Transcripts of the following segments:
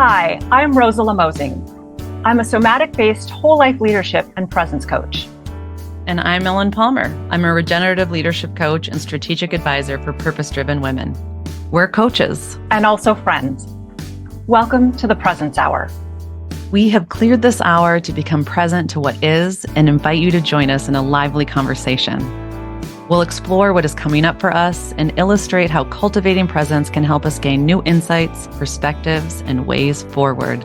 Hi, I'm Rosela Mosing. I'm a somatic-based whole life leadership and presence coach. And I'm Ellen Palmer. I'm a regenerative leadership coach and strategic advisor for purpose-driven women. We're coaches. And also friends. Welcome to the Presence Hour. We have cleared this hour to become present to what is and invite you to join us in a lively conversation. We'll explore what is coming up for us and illustrate how cultivating presence can help us gain new insights, perspectives, and ways forward.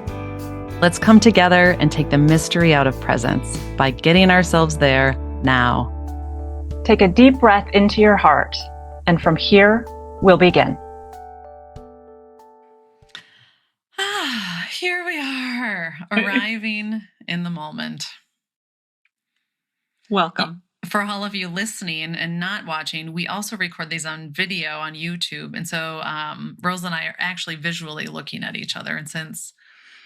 Let's come together and take the mystery out of presence by getting ourselves there now. Take a deep breath into your heart, and from here, we'll begin. Here we are, arriving in the moment. Welcome. For all of you listening and not watching, we also record these on video on YouTube. And so Rose and I are actually visually looking at each other. And since,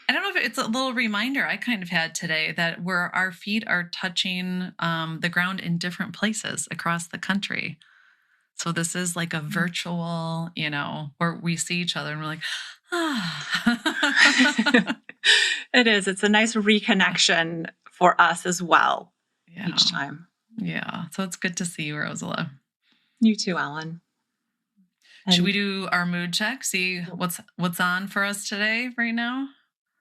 I don't know if it's a little reminder I kind of had today that where our feet are touching the ground in different places across the country. So this is like a virtual, where we see each other and we're like, It is. It's a nice reconnection for us as well each time. Yeah. So it's good to see you, Rosela. You too, Ellen. Should we do our mood check? See what's on for us today right now?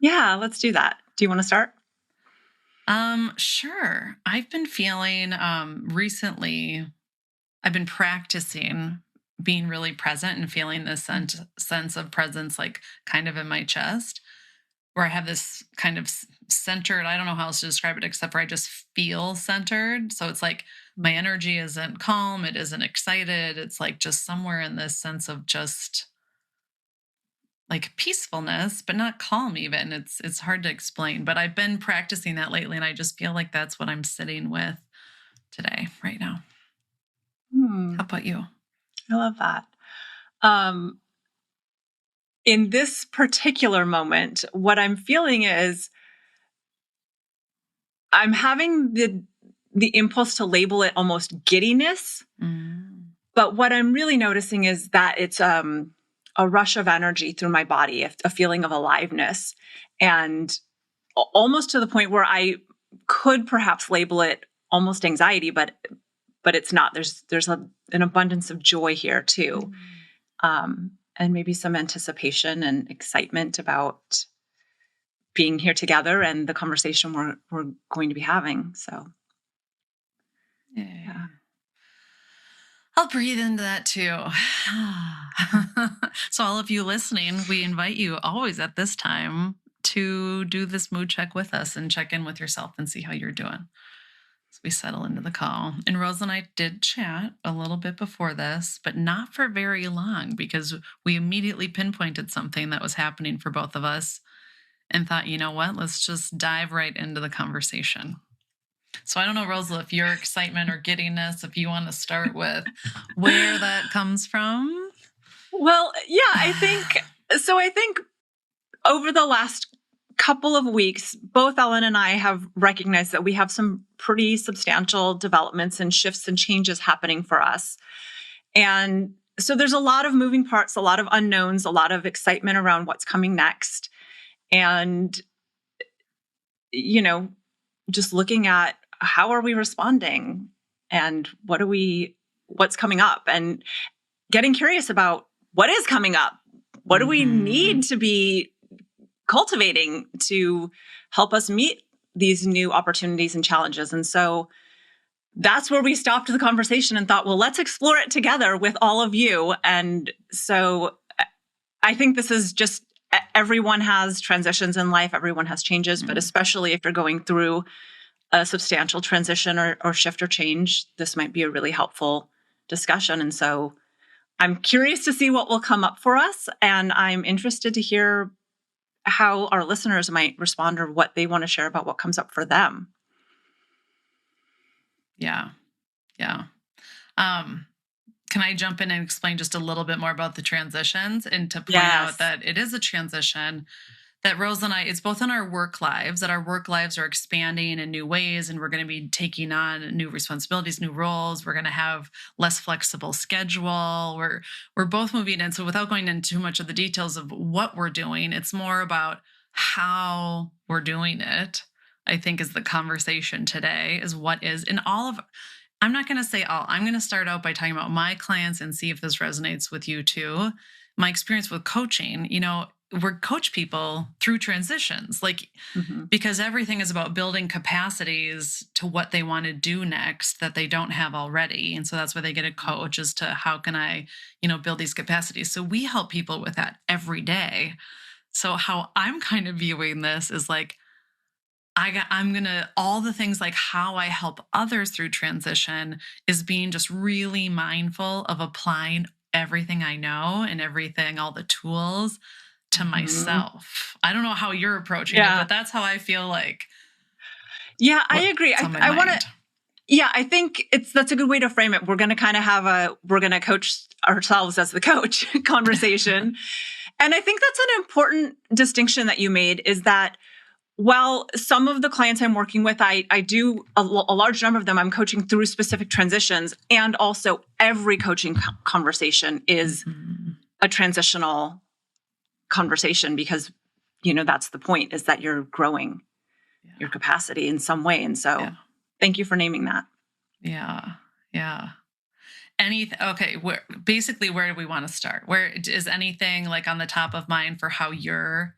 Yeah, let's do that. Do you want to start? Sure. I've been feeling recently, I've been practicing being really present and feeling this sense of presence, like kind of in my chest, where I have this kind of centered, I don't know how else to describe it, except for I just feel centered. So it's like my energy isn't calm. It isn't excited. It's like just somewhere in this sense of just like peacefulness, but not calm even. It's hard to explain, but I've been practicing that lately. And I just feel like that's what I'm sitting with today, right now. How about you? I love that. In this particular moment, what I'm feeling is I'm having the impulse to label it almost giddiness. But what I'm really noticing is that it's a rush of energy through my body, a feeling of aliveness, and almost to the point where I could perhaps label it almost anxiety, but it's not. There's an abundance of joy here too. And maybe some anticipation and excitement about being here together and the conversation we're going to be having. So, yeah. I'll breathe into that too. So all of you listening, we invite you always at this time to do this mood check with us and check in with yourself and see how you're doing. So we settle into the call. And Rose and I did chat a little bit before this, but not for very long because we immediately pinpointed something that was happening for both of us and thought, you know what, let's just dive right into the conversation. So I don't know, Rosela, if your excitement or giddiness, if you want to start with where that comes from. Well, yeah, I think over the last couple of weeks, both Ellen and I have recognized that we have some pretty substantial developments and shifts and changes happening for us. And so there's a lot of moving parts, a lot of unknowns, a lot of excitement around what's coming next. And, just looking at how are we responding and what's coming up, and getting curious about what is coming up. What do we need to be cultivating to help us meet these new opportunities and challenges? And so that's where we stopped the conversation and thought, well, let's explore it together with all of you. And so I think this is just, everyone has transitions in life, everyone has changes, but especially if you're going through a substantial transition or shift or change, this might be a really helpful discussion. And so I'm curious to see what will come up for us. And I'm interested to hear how our listeners might respond or what they want to share about what comes up for them. Yeah. Can I jump in and explain just a little bit more about the transitions and to point out that it is a transition that Rose and I, it's both in our work lives, that our work lives are expanding in new ways, and we're going to be taking on new responsibilities, new roles. We're going to have less flexible schedule. We're both moving in. So without going into too much of the details of what we're doing, it's more about how we're doing it, I think, is the conversation today, is what is in all of. I'm not going to say all. I'm going to start out by talking about my clients and see if this resonates with you too. My experience with coaching, we're coach people through transitions, like, because everything is about building capacities to what they want to do next that they don't have already. And so that's why they get a coach, as to how can I, build these capacities. So we help people with that every day. So how I'm kind of viewing this is like, I'm going to, all the things like how I help others through transition is being just really mindful of applying everything I know and everything, all the tools to myself. I don't know how you're approaching it, but that's how I feel like. Yeah, I agree. I want to, I think that's a good way to frame it. We're going to kind of we're going to coach ourselves as the coach conversation. And I think that's an important distinction that you made, is that while some of the clients I'm working with, I do a large number of them, I'm coaching through specific transitions. And also every coaching conversation is a transitional conversation, because, that's the point, is that you're growing your capacity in some way. And so thank you for naming that. Yeah. Yeah. Okay. Where do we want to start? Where is anything like on the top of mind for how you're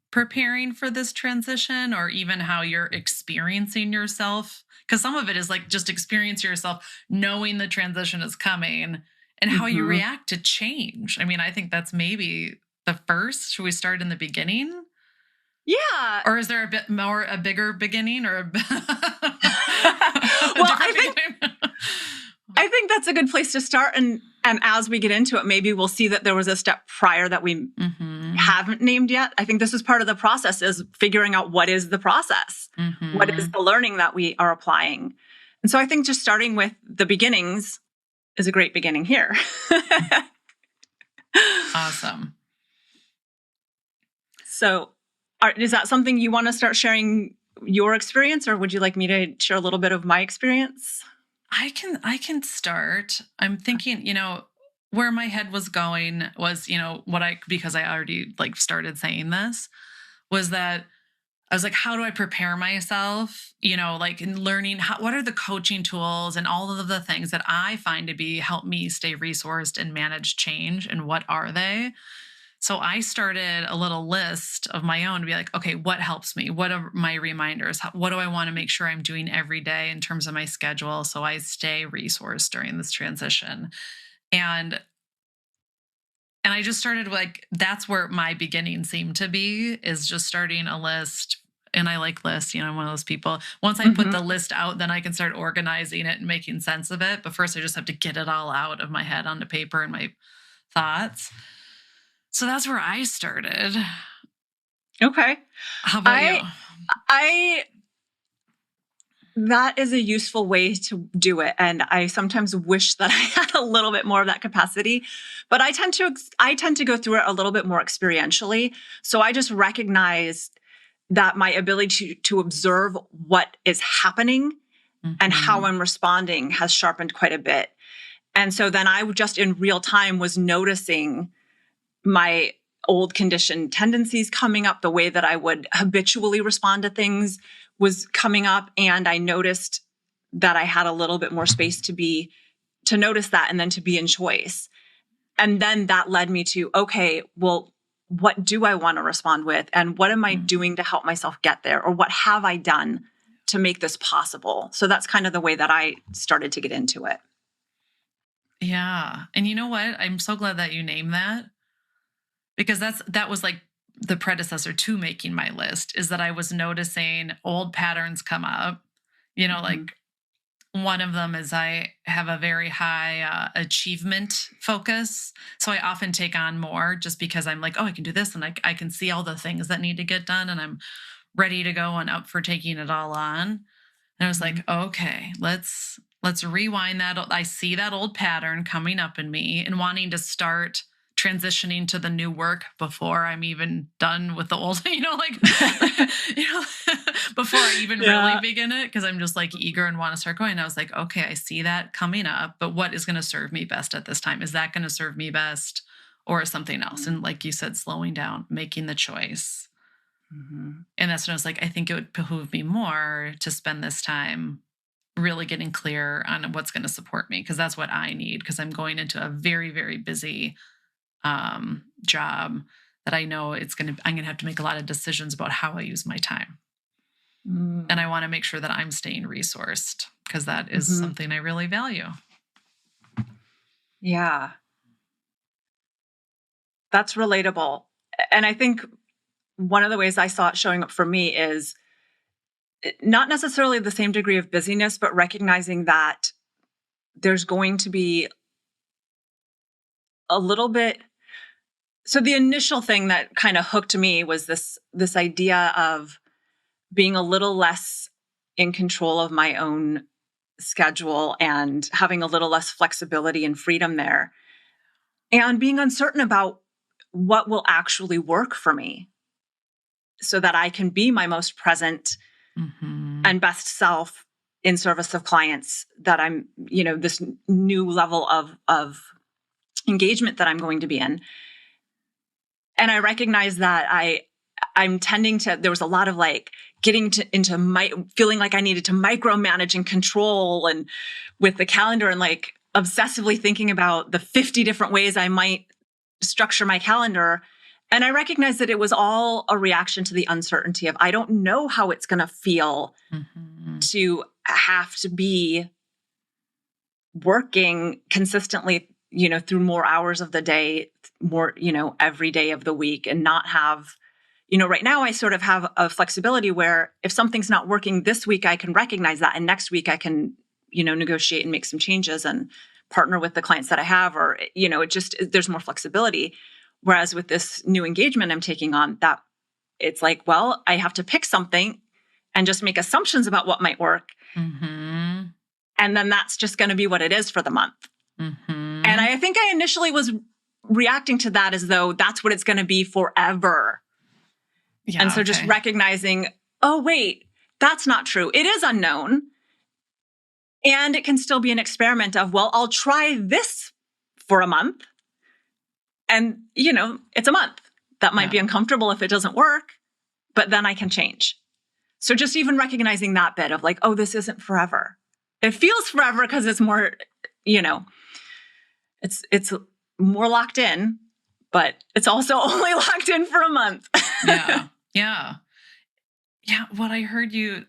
preparing for this transition, or even how you're experiencing yourself? Because some of it is like just experience yourself knowing the transition is coming, and how you react to change. I mean, I think that's maybe the first. Should we start in the beginning? Yeah. Or is there a bigger beginning, or I think that's a good place to start. And as we get into it, maybe we'll see that there was a step prior that we haven't named yet. I think this is part of the process, is figuring out what is the process, what is the learning that we are applying. And so I think just starting with the beginnings is a great beginning here. Awesome. So is that something you want to start sharing your experience, or would you like me to share a little bit of my experience? I can start. I'm thinking, where my head was going was, because I already like started saying this, was that I was like, how do I prepare myself? Like in learning what are the coaching tools and all of the things that I find to help me stay resourced and manage change, and what are they? So I started a little list of my own to be like, okay, what helps me? What are my reminders? What do I want to make sure I'm doing every day in terms of my schedule, so I stay resourced during this transition? And I just started, like, that's where my beginning seemed to be, is just starting a list. And I like lists, I'm one of those people. Once I put the list out, then I can start organizing it and making sense of it. But first I just have to get it all out of my head onto paper and my thoughts. So that's where I started. Okay. How about you? That is a useful way to do it. And I sometimes wish that I had a little bit more of that capacity, but I tend to go through it a little bit more experientially. So I just recognized that my ability to observe what is happening and how I'm responding has sharpened quite a bit. And so then I just in real time was noticing my old conditioned tendencies coming up, the way that I would habitually respond to things was coming up. And I noticed that I had a little bit more space to notice that, and then to be in choice. And then that led me to, okay, well, what do I want to respond with? And what am I doing to help myself get there? Or what have I done to make this possible? So that's kind of the way that I started to get into it. Yeah. And you know what? I'm so glad that you named that. Because that was like the predecessor to making my list, is that I was noticing old patterns come up. Like one of them is I have a very high achievement focus. So I often take on more just because I'm like, oh, I can do this. And I can see all the things that need to get done, and I'm ready to go and up for taking it all on. And I was like, okay, let's rewind that. I see that old pattern coming up in me and wanting to start transitioning to the new work before I'm even done with the old, like, before I even really begin it. Cause I'm just like eager and want to start going. I was like, okay, I see that coming up, but what is going to serve me best at this time? Is that going to serve me best or something else? And like you said, slowing down, making the choice. And that's when I was like, I think it would behoove me more to spend this time really getting clear on what's going to support me. Cause that's what I need. Cause I'm going into a very, very busy job that I know I'm going to have to make a lot of decisions about how I use my time. And I want to make sure that I'm staying resourced because that is something I really value. Yeah. That's relatable. And I think one of the ways I saw it showing up for me is not necessarily the same degree of busyness, but recognizing that there's going to be a little bit. So the initial thing that kind of hooked me was this idea of being a little less in control of my own schedule and having a little less flexibility and freedom there, and being uncertain about what will actually work for me so that I can be my most present and best self in service of clients that I'm, this new level of engagement that I'm going to be in. And I recognize that I'm tending to, there was a lot of like getting feeling like I needed to micromanage and control and with the calendar and like obsessively thinking about the 50 different ways I might structure my calendar. And I recognized that it was all a reaction to the uncertainty of, I don't know how it's going to feel to have to be working consistently, through more hours of the day, more, every day of the week, and not have, right now I sort of have a flexibility where if something's not working this week, I can recognize that. And next week I can, negotiate and make some changes and partner with the clients that I have, or, there's more flexibility. Whereas with this new engagement I'm taking on, that it's like, well, I have to pick something and just make assumptions about what might work. And then that's just going to be what it is for the month. And I think I initially was reacting to that as though that's what it's going to be forever. Yeah, and so just recognizing, oh, wait, that's not true. It is unknown. And it can still be an experiment of, well, I'll try this for a month. And, it's a month. That might be uncomfortable if it doesn't work, but then I can change. So just even recognizing that bit of like, oh, this isn't forever. It feels forever because it's more, it's more locked in, but it's also only locked in for a month. Yeah. What I heard you,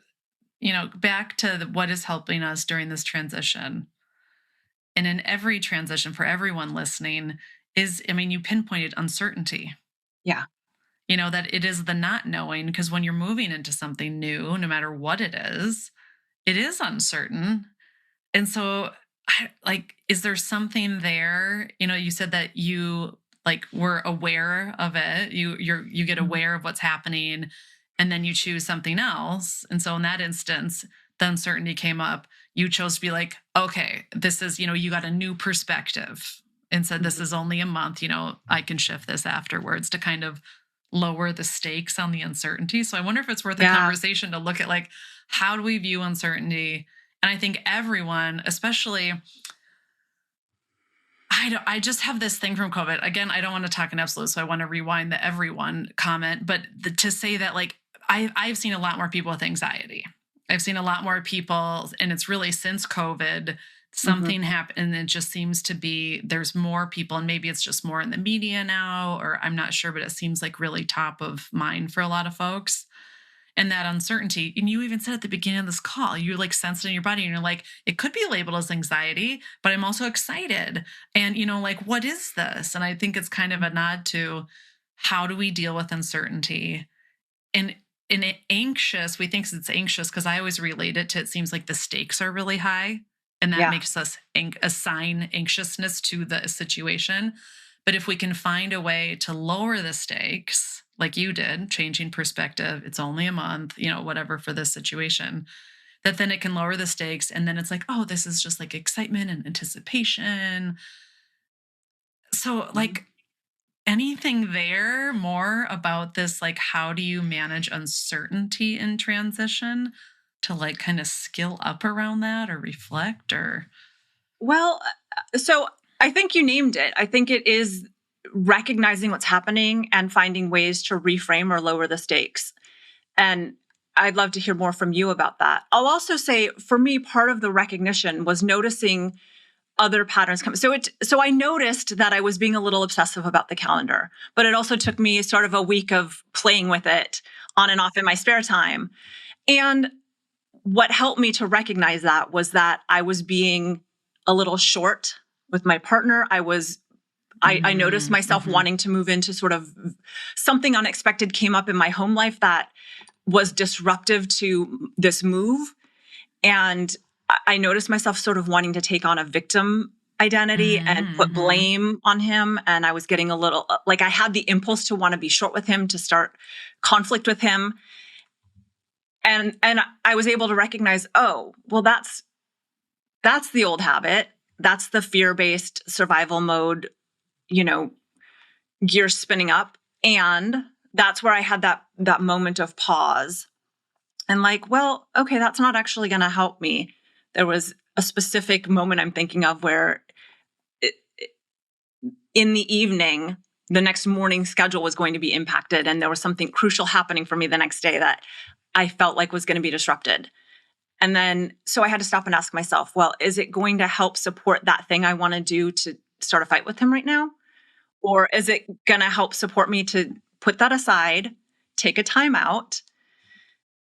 back to what is helping us during this transition, and in every transition for everyone listening is, you pinpointed uncertainty. Yeah. That it is the not knowing, because when you're moving into something new, no matter what it is uncertain. And so is there something there? You said that you were aware of it. You get aware of what's happening and then you choose something else. And so in that instance, the uncertainty came up. You chose to be like, okay, this is, you got a new perspective and said, this is only a month, I can shift this afterwards to kind of lower the stakes on the uncertainty. So I wonder if it's worth a conversation to look at how do we view uncertainty? And I think everyone, especially, I just have this thing from COVID. Again, I don't want to talk in absolute, so I want to rewind the everyone comment, but to say that I've seen a lot more people with anxiety. I've seen a lot more people, and it's really since COVID, something happened, and it just seems to be, there's more people, and maybe it's just more in the media now, or I'm not sure, but it seems like really top of mind for a lot of folks. And that uncertainty, and you even said at the beginning of this call, you sense it in your body and you're like, it could be labeled as anxiety, but I'm also excited. And, what is this? And I think it's kind of a nod to how do we deal with uncertainty? And anxious, we think it's anxious because I always relate it to, it seems like the stakes are really high and that makes us assign anxiousness to the situation. But if we can find a way to lower the stakes, like you did, changing perspective, it's only a month, whatever for this situation, that then it can lower the stakes. And then it's like, oh, this is just excitement and anticipation. So anything there more about this? Like, how do you manage uncertainty in transition to like kind of skill up around that or reflect or? Well, so I think you named it. I think it is recognizing what's happening and finding ways to reframe or lower the stakes. And I'd love to hear more from you about that. I'll also say, for me, part of the recognition was noticing other patterns come. So I noticed that I was being a little obsessive about the calendar, but it also took me sort of a week of playing with it on and off in my spare time. And what helped me to recognize that was that I was being a little short with my partner. I noticed myself wanting to move into sort of something unexpected came up in my home life that was disruptive to this move. And I noticed myself sort of wanting to take on a victim identity and put blame on him. And I was getting a little, like, I had the impulse to want to be short with him, to start conflict with him. And I was able to recognize, oh, well, that's the old habit. That's the fear-based survival mode, gears spinning up. And that's where I had that moment of pause and like, well, okay, that's not actually going to help me. There was a specific moment I'm thinking of where in the evening, the next morning schedule was going to be impacted. And there was something crucial happening for me the next day that I felt like was going to be disrupted. And then, so I had to stop and ask myself, well, is it going to help support that thing I want to do to start a fight with him right now? Or is it going to help support me to put that aside, take a time out,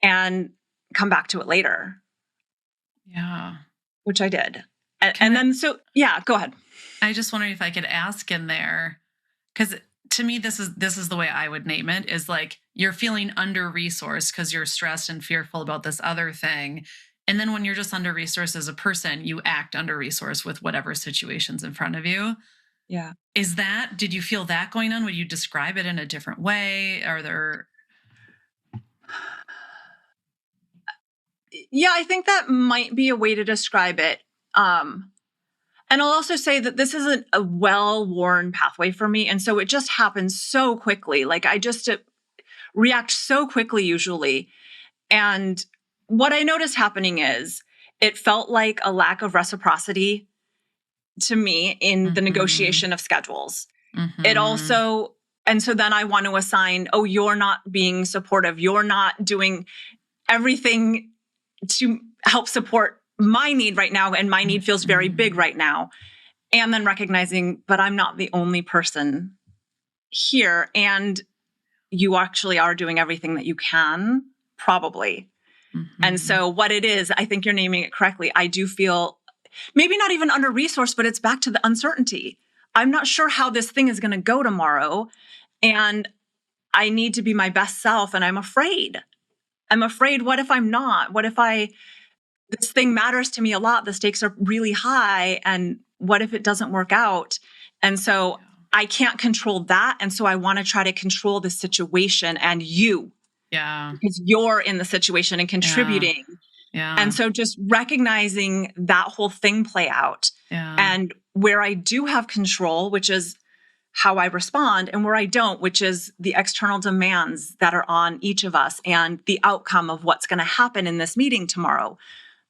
and come back to it later? Yeah. Which I did. And then, go ahead. I just wondered if I could ask in there, because to me, this is the way I would name it, is like you're feeling under-resourced because you're stressed and fearful about this other thing. And then when you're just under-resourced as a person, you act under-resourced with whatever situation's in front of you. Yeah. Did you feel that going on? Would you describe it in a different way? Are there... Yeah, I think that might be a way to describe it. And I'll also say that this isn't a well-worn pathway for me. And so it just happens so quickly. Like I just react so quickly usually. And what I noticed happening is it felt like a lack of reciprocity to me in the negotiation of schedules. It also, and so then I want to assign, oh, you're not being supportive. You're not doing everything to help support my need right now. And my need feels very big right now. And then recognizing, but I'm not the only person here. And you actually are doing everything that you can, probably. And so what it is, I think you're naming it correctly. I do feel maybe not even under-resourced, but it's back to the uncertainty. I'm not sure how this thing is going to go tomorrow. And I need to be my best self. And I'm afraid. What if I'm not? What if this thing matters to me a lot? The stakes are really high. And what if it doesn't work out? And so I can't control that. And so I want to try to control the situation and you. Yeah. Because you're in the situation and contributing. Yeah. And so just recognizing that whole thing play out. Yeah. And where I do have control, which is how I respond, and where I don't, which is the external demands that are on each of us and the outcome of what's going to happen in this meeting tomorrow.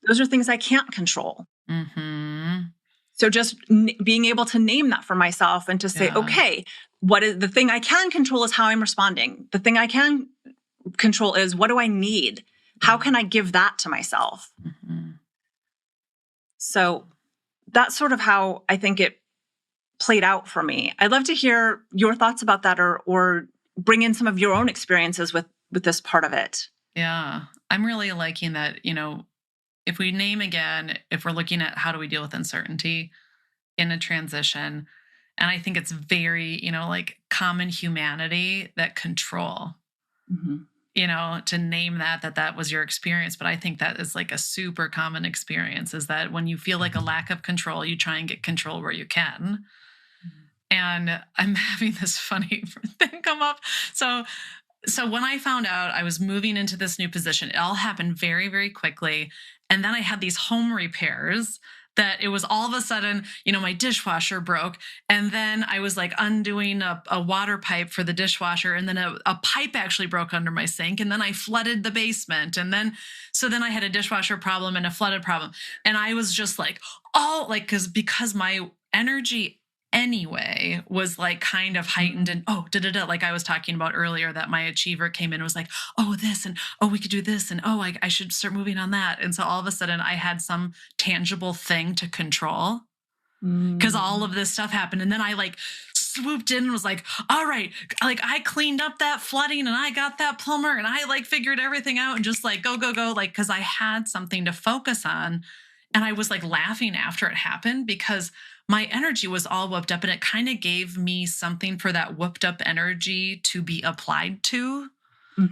Those are things I can't control. So just being able to name that for myself and to say, okay, what is the thing I can control is how I'm responding. The thing I can control is what do I need? How can I give that to myself? So that's sort of how I think it played out for me. I'd love to hear your thoughts about that or bring in some of your own experiences with this part of it. Yeah. I'm really liking that, if we name again, if we're looking at how do we deal with uncertainty in a transition, and I think it's very, like common humanity, that control, to name that was your experience. But I think that is like a super common experience, is that when you feel like a lack of control, you try and get control where you can. And I'm having this funny thing come up. So when I found out I was moving into this new position, it all happened very, very quickly. And then I had these home repairs that it was all of a sudden, my dishwasher broke. And then I was like undoing a water pipe for the dishwasher. And then a pipe actually broke under my sink. And then I flooded the basement. And then, so then I had a dishwasher problem and a flooded problem. And I was just like, oh, like, because my energy anyway was like kind of heightened and like I was talking about earlier, that my achiever came in and was like, oh, this, and oh, we could do this, and oh, I should start moving on that. And so all of a sudden I had some tangible thing to control because all of this stuff happened. And then I like swooped in and was like, all right, like I cleaned up that flooding and I got that plumber and I like figured everything out and just like go, like, because I had something to focus on. And I was like laughing after it happened because my energy was all whooped up, and it kind of gave me something for that whooped up energy to be applied to.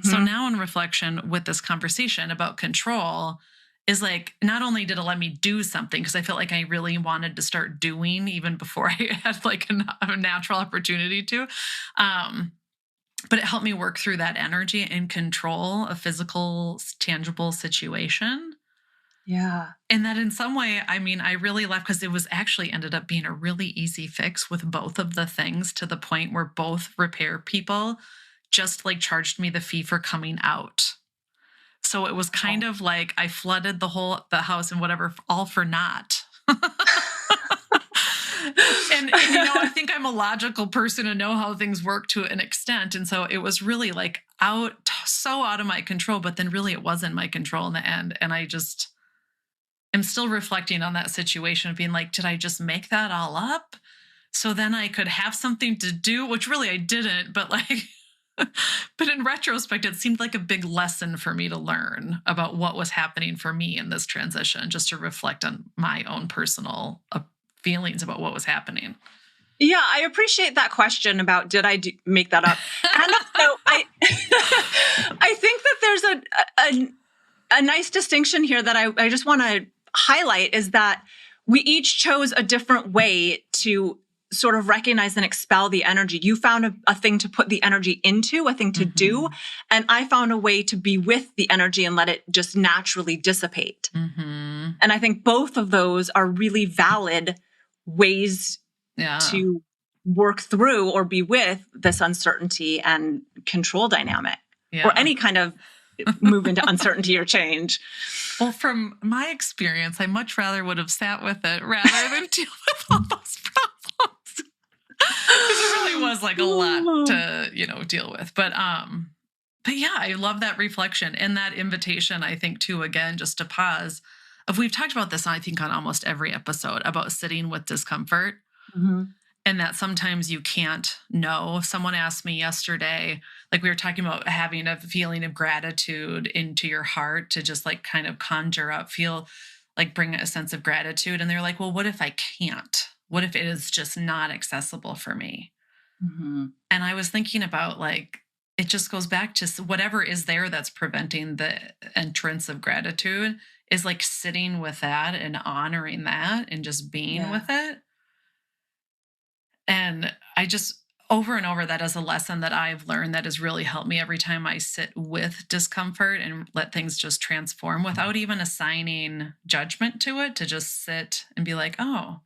So now in reflection with this conversation about control is like, not only did it let me do something, because I felt like I really wanted to start doing even before I had like a natural opportunity to, but it helped me work through that energy and control a physical, tangible situation. Yeah. And that in some way, I mean, I really left because it was actually ended up being a really easy fix with both of the things, to the point where both repair people just like charged me the fee for coming out. So it was kind of like I flooded the house and whatever, all for naught. And I think I'm a logical person and know how things work to an extent. And so it was really like so out of my control, but then really it wasn't my control in the end. And I just am still reflecting on that situation of being like, did I just make that all up? So then I could have something to do, which really I didn't, but like, but in retrospect, it seemed like a big lesson for me to learn about what was happening for me in this transition, just to reflect on my own personal feelings about what was happening. Yeah, I appreciate that question about did I make that up? And so I think that there's a nice distinction here that I just want to highlight, is that we each chose a different way to sort of recognize and expel the energy. You found a thing to put the energy into, a thing to do, and I found a way to be with the energy and let it just naturally dissipate. And I think both of those are really valid ways to work through or be with this uncertainty and control dynamic, or any kind of move into uncertainty or change. Well, from my experience, I much rather would have sat with it rather than deal with all those problems. Because it really was like a lot to, deal with. But yeah, I love that reflection and that invitation, I think, too, again, just to pause. We've talked about this, I think, on almost every episode, about sitting with discomfort. And that sometimes you can't know. Someone asked me yesterday, like we were talking about having a feeling of gratitude into your heart to just like kind of conjure up, feel like bring a sense of gratitude. And they're like, well, what if I can't? What if it is just not accessible for me? And I was thinking about like, it just goes back to whatever is there that's preventing the entrance of gratitude is like sitting with that and honoring that and just being with it. And I just, over and over, that is a lesson that I've learned that has really helped me every time I sit with discomfort and let things just transform without even assigning judgment to it, to just sit and be like, oh,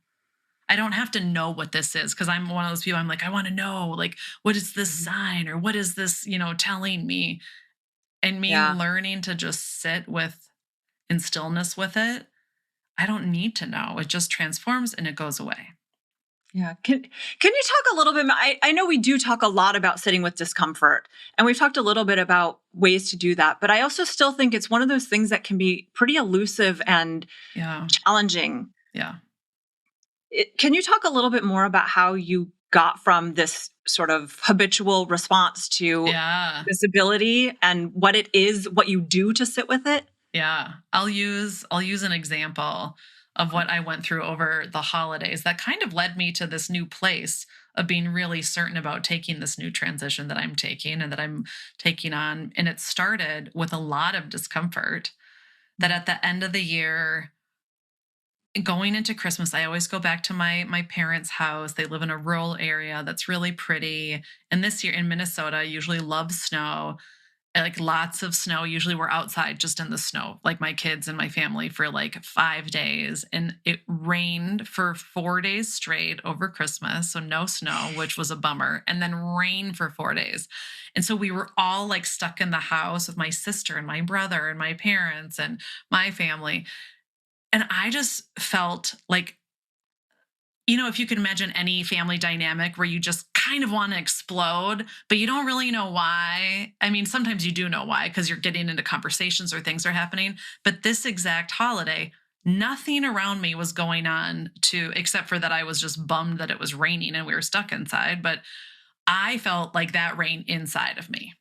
I don't have to know what this is. Because I'm one of those people, I'm like, I want to know, like, what is this sign, or what is this, telling me? And me learning to just sit with in stillness with it, I don't need to know. It just transforms and it goes away. Yeah. Can you talk a little bit? I know we do talk a lot about sitting with discomfort, and we've talked a little bit about ways to do that, but I also still think it's one of those things that can be pretty elusive and challenging. Yeah. Can you talk a little bit more about how you got from this sort of habitual response to visibility and what it is, what you do to sit with it? Yeah. I'll use an example of what I went through over the holidays that kind of led me to this new place of being really certain about taking this new transition that I'm taking and that I'm taking on. And it started with a lot of discomfort that at the end of the year, going into Christmas, I always go back to my parents' house. They live in a rural area that's really pretty. And this year in Minnesota, I usually love snow. like lots of snow. Usually we're outside just in the snow, like my kids and my family for like 5 days. And it rained for 4 days straight over Christmas. So no snow, which was a bummer. And then rain for 4 days. And so we were all like stuck in the house with my sister and my brother and my parents and my family. And I just felt like, if you can imagine any family dynamic where you just kind of want to explode, but you don't really know why. I mean, sometimes you do know why because you're getting into conversations or things are happening. But this exact holiday, nothing around me was going on except for that I was just bummed that it was raining and we were stuck inside. But I felt like that rain inside of me.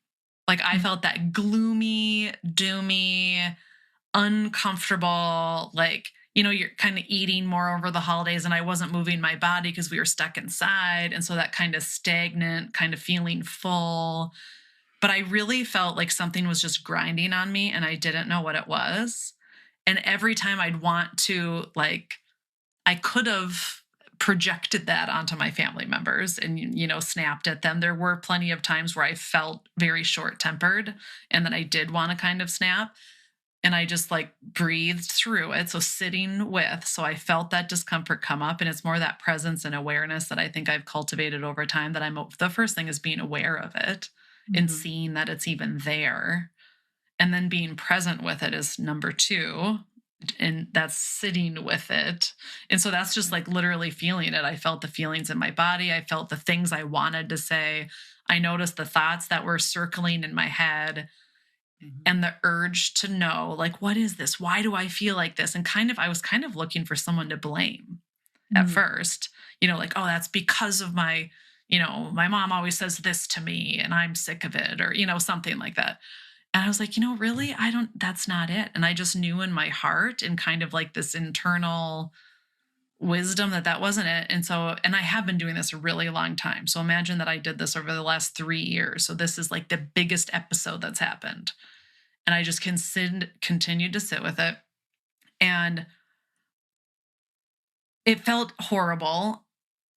Like I felt that gloomy, doomy, uncomfortable, like, you're kind of eating more over the holidays and I wasn't moving my body because we were stuck inside. And so that kind of stagnant, kind of feeling full. But I really felt like something was just grinding on me and I didn't know what it was. And every time I'd want to, like, I could have projected that onto my family members and, snapped at them. There were plenty of times where I felt very short-tempered and that I did want to kind of snap. And I just like breathed through it. So I felt that discomfort come up, and it's more that presence and awareness that I think I've cultivated over time, that the first thing is being aware of it and seeing that it's even there. And then being present with it is number 2. And that's sitting with it. And so that's just like literally feeling it. I felt the feelings in my body. I felt the things I wanted to say. I noticed the thoughts that were circling in my head. And the urge to know, like, what is this? Why do I feel like this? And I was kind of looking for someone to blame at first, like, oh, that's because of my mom always says this to me and I'm sick of it, or, something like that. And I was like, really, that's not it. And I just knew in my heart and kind of like this internal wisdom that wasn't it. And I have been doing this a really long time. So imagine that I did this over the last 3 years. So this is like the biggest episode that's happened. And I just continued to sit with it. And it felt horrible.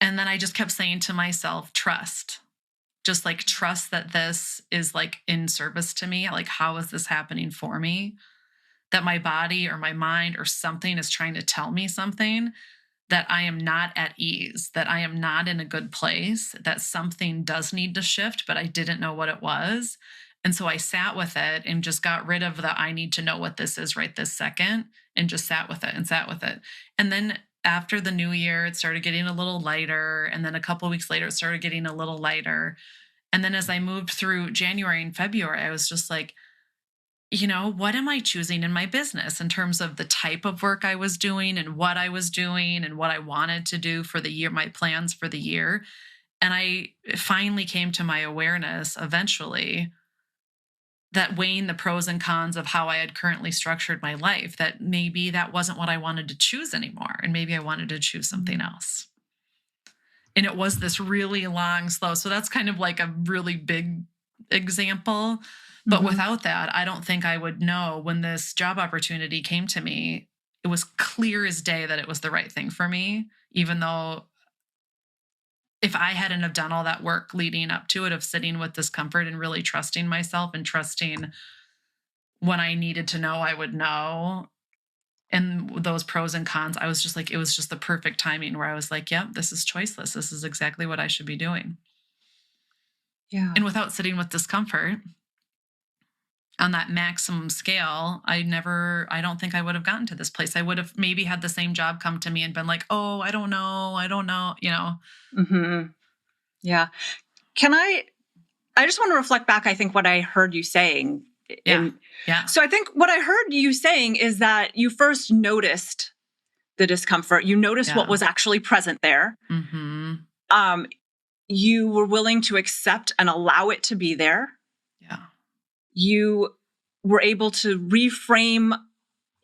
And then I just kept saying to myself, trust. Just like trust that this is like in service to me. Like, how is this happening for me? That my body or my mind or something is trying to tell me something, that I am not at ease, that I am not in a good place, that something does need to shift, but I didn't know what it was. And so I sat with it and just got rid of the I need to know what this is right this second, and just sat with it and sat with it. And then after the new year, it started getting a little lighter. And then a couple of weeks later, it started getting a little lighter. And then as I moved through January and February, I was just like, what am I choosing in my business in terms of the type of work I was doing and what I was doing and what I wanted to do for the year, my plans for the year. And I finally came to my awareness eventually that weighing the pros and cons of how I had currently structured my life, that maybe that wasn't what I wanted to choose anymore. And maybe I wanted to choose something else. And it was this really long, slow. So that's kind of like a really big example. But without that, I don't think I would know. When this job opportunity came to me, it was clear as day that it was the right thing for me, even though if I hadn't have done all that work leading up to it, of sitting with discomfort and really trusting myself and trusting when I needed to know, I would know. And those pros and cons, I was just like, it was just the perfect timing where I was like, yeah, this is choiceless. This is exactly what I should be doing. Yeah. And without sitting with discomfort on that maximum scale, I don't think I would have gotten to this place. I would have maybe had the same job come to me and been like, oh, I don't know. Yeah. I just want to reflect back, I think, what I heard you saying. Yeah. So I think what I heard you saying is that you first noticed the discomfort. You noticed what was actually present there. You were willing to accept and allow it to be there. Yeah. You were able to reframe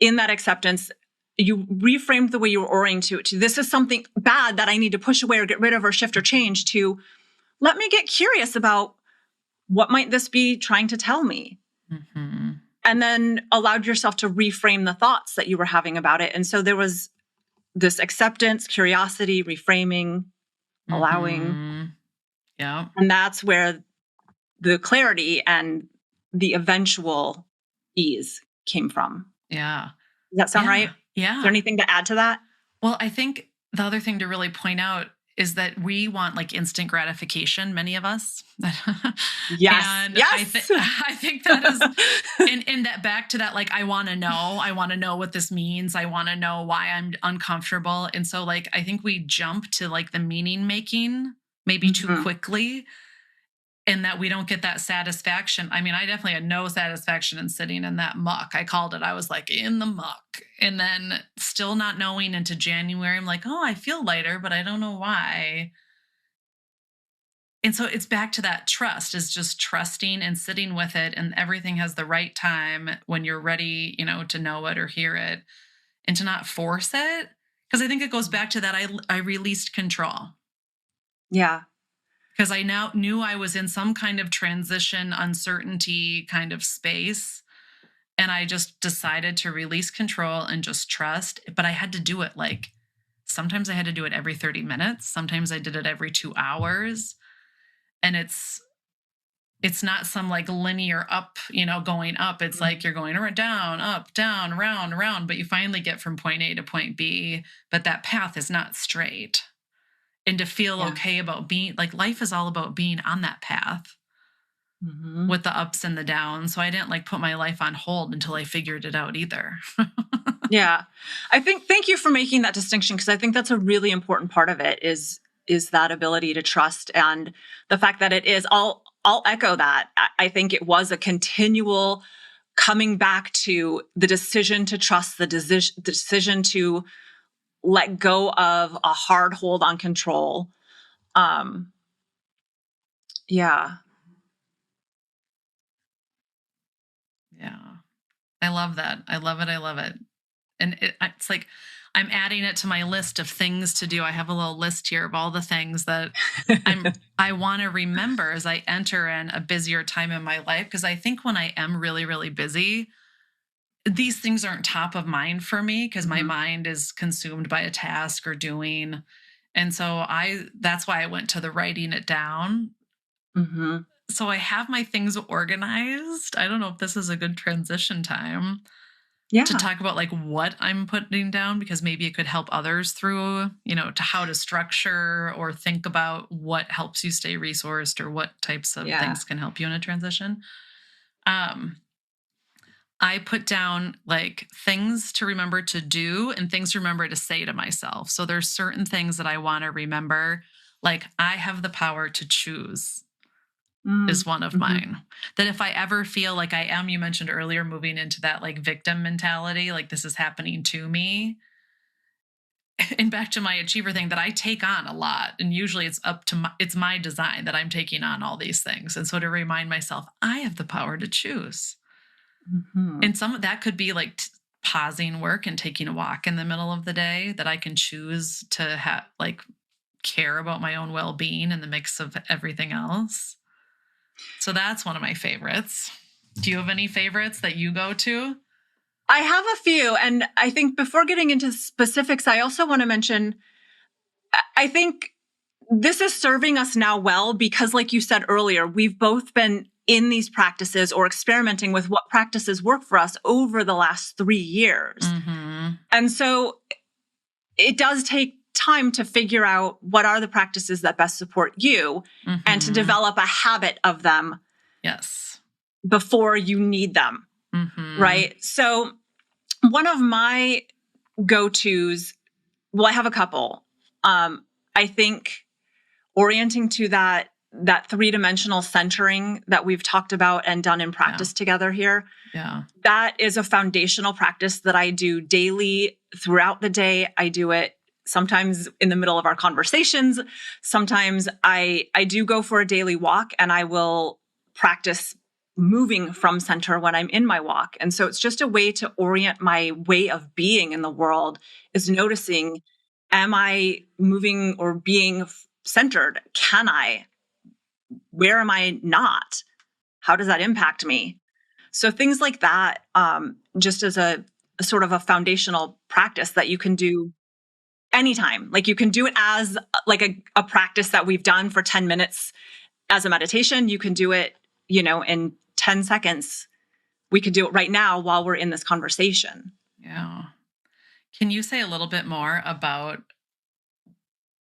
in that acceptance. You reframed the way you were orienting to this is something bad that I need to push away or get rid of or shift or change, to let me get curious about what might this be trying to tell me. And then allowed yourself to reframe the thoughts that you were having about it. And so there was this acceptance, curiosity, reframing, allowing. Yeah. And that's where the clarity and the eventual ease came from. Yeah. Does that sound right? Is Yeah. there anything to add to that? Well, I think the other thing to really point out is that we want like instant gratification, many of us. Yes. And Yes. I think that is in that back to that, like, I want to know what this means. I want to know why I'm uncomfortable. And so like, I think we jump to like the meaning making maybe too quickly, and that we don't get that satisfaction. I mean, I definitely had no satisfaction in sitting in that muck. I called it. I was like in the muck. And then still not knowing into January, I'm like, oh, I feel lighter, but I don't know why. And so it's back to that trust, is just trusting and sitting with it, and everything has the right time when you're ready, to know it or hear it, and to not force it. Because I think it goes back to that. I released control. Yeah. Because I now knew I was in some kind of transition, uncertainty kind of space. And I just decided to release control and just trust. But I had to do it like, sometimes I had to do it every 30 minutes. Sometimes I did it every 2 hours. And it's not some like linear up, going up. It's like you're going down, up, down, around. But you finally get from point A to point B. But that path is not straight. And to feel okay about being, like, life is all about being on that path with the ups and the downs. So I didn't like put my life on hold until I figured it out either. Yeah. Thank you for making that distinction, because I think that's a really important part of it is that ability to trust, and the fact that it is, I'll echo that. I think it was a continual coming back to the decision to trust, the decision to let go of a hard hold on control. Yeah. Yeah. I love that. I love it. And it's like, I'm adding it to my list of things to do. I have a little list here of all the things that I want to remember as I enter in a busier time in my life. Because I think when I am really, really busy, these things aren't top of mind for me, because my mind is consumed by a task or doing. And so that's why I went to the writing it down. So I have my things organized. I don't know if this is a good transition time to talk about like what I'm putting down, because maybe it could help others through, to how to structure or think about what helps you stay resourced, or what types of things can help you in a transition. I put down like things to remember to do and things to remember to say to myself. So there's certain things that I want to remember, like I have the power to choose is one of mine. That if I ever feel like I am, you mentioned earlier, moving into that like victim mentality, like this is happening to me. And back to my achiever thing, that I take on a lot. And usually it's my design that I'm taking on all these things. And so to remind myself, I have the power to choose. And some of that could be like pausing work and taking a walk in the middle of the day, that I can choose to care about my own well-being in the mix of everything else. So that's one of my favorites. Do you have any favorites that you go to? I have a few. And I think before getting into specifics, I also want to mention, I think this is serving us now well, because like you said earlier, we've both been in these practices or experimenting with what practices work for us over the last 3 years. And so it does take time to figure out what are the practices that best support you, and to develop a habit of them before you need them. Right. So one of my go-tos, well, I have a couple. I think orienting to that 3-dimensional centering that we've talked about and done in practice together here. That is a foundational practice that I do daily throughout the day. I do it sometimes in the middle of our conversations. Sometimes I do go for a daily walk, and I will practice moving from center when I'm in my walk. And so it's just a way to orient my way of being in the world, is noticing, am I moving or being centered? Can I? Where am I not? How does that impact me? So things like that, just as a sort of a foundational practice that you can do anytime. Like you can do it as like a practice that we've done for 10 minutes as a meditation. You can do it, in 10 seconds. We could do it right now while we're in this conversation. Yeah. Can you say a little bit more about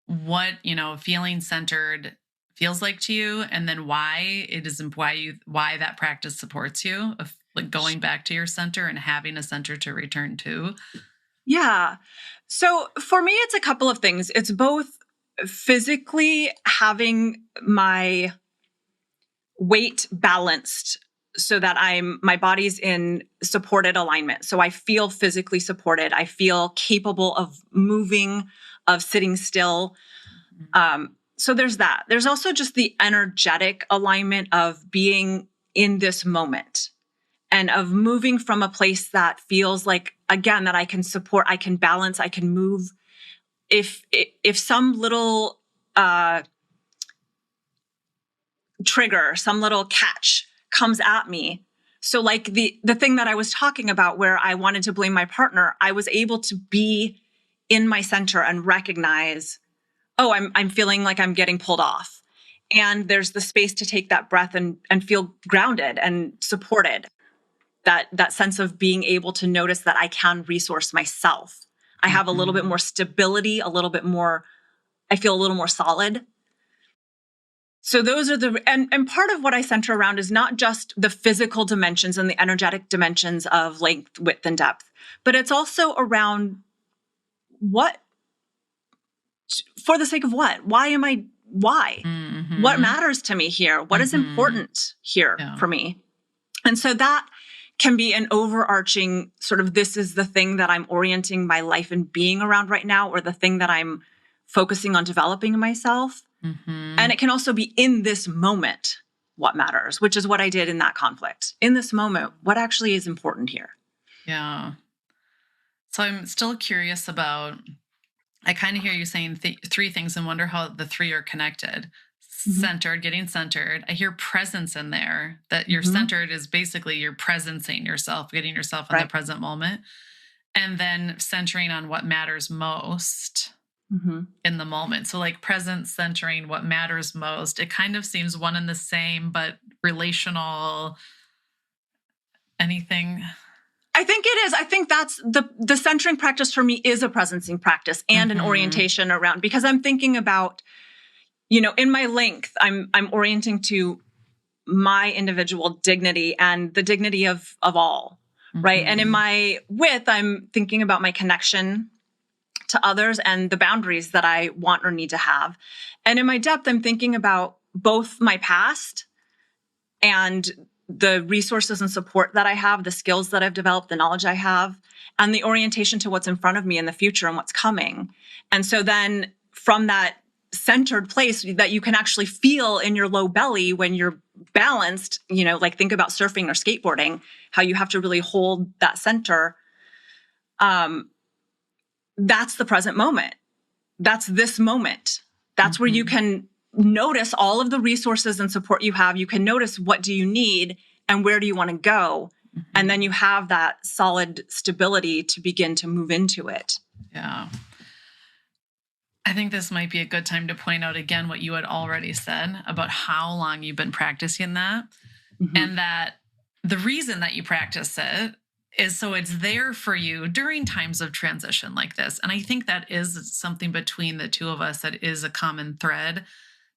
what, feeling centered feels like to you, and then why it is, why that practice supports you of like going back to your center and having a center to return to? Yeah. So for me, it's a couple of things. It's both physically having my weight balanced so that my body's in supported alignment. So I feel physically supported. I feel capable of moving, of sitting still. So there's that. There's also just the energetic alignment of being in this moment and of moving from a place that feels like, again, that I can support, I can balance, I can move. If some little trigger, some little catch comes at me. So like the thing that I was talking about where I wanted to blame my partner, I was able to be in my center and recognize, oh, I'm feeling like I'm getting pulled off. And there's the space to take that breath and feel grounded and supported. That sense of being able to notice that I can resource myself. I have a little bit more stability, I feel a little more solid. So those are and part of what I center around is not just the physical dimensions and the energetic dimensions of length, width, and depth, but it's also around what, for the sake of what? Why? Mm-hmm. What matters to me here? What is important here for me? And so that can be an overarching sort of, this is the thing that I'm orienting my life and being around right now, or the thing that I'm focusing on developing in myself. And it can also be in this moment, what matters, which is what I did in that conflict. In this moment, what actually is important here? Yeah. So I'm still curious about, I kind of hear you saying three things and wonder how the three are connected. Centered, getting centered. I hear presence in there, that you're centered is basically you're presencing yourself, getting yourself in the present moment. And then centering on what matters most in the moment. So like presence, centering what matters most. It kind of seems one and the same, but relational, anything. I think it is. I think that's the centering practice for me is a presencing practice and an orientation around, because I'm thinking about, in my length, I'm orienting to my individual dignity and the dignity of all, right? And in my width, I'm thinking about my connection to others and the boundaries that I want or need to have. And in my depth, I'm thinking about both my past and the resources and support that I have, the skills that I've developed, the knowledge I have, and the orientation to what's in front of me in the future and what's coming. And so then from that centered place that you can actually feel in your low belly when you're balanced, like think about surfing or skateboarding, how you have to really hold that center. That's the present moment. That's this moment. That's where you can notice all of the resources and support you have. You can notice what do you need and where do you want to go. And then you have that solid stability to begin to move into it. Yeah. I think this might be a good time to point out again what you had already said about how long you've been practicing that. And that the reason that you practice it is so it's there for you during times of transition like this. And I think that is something between the two of us that is a common thread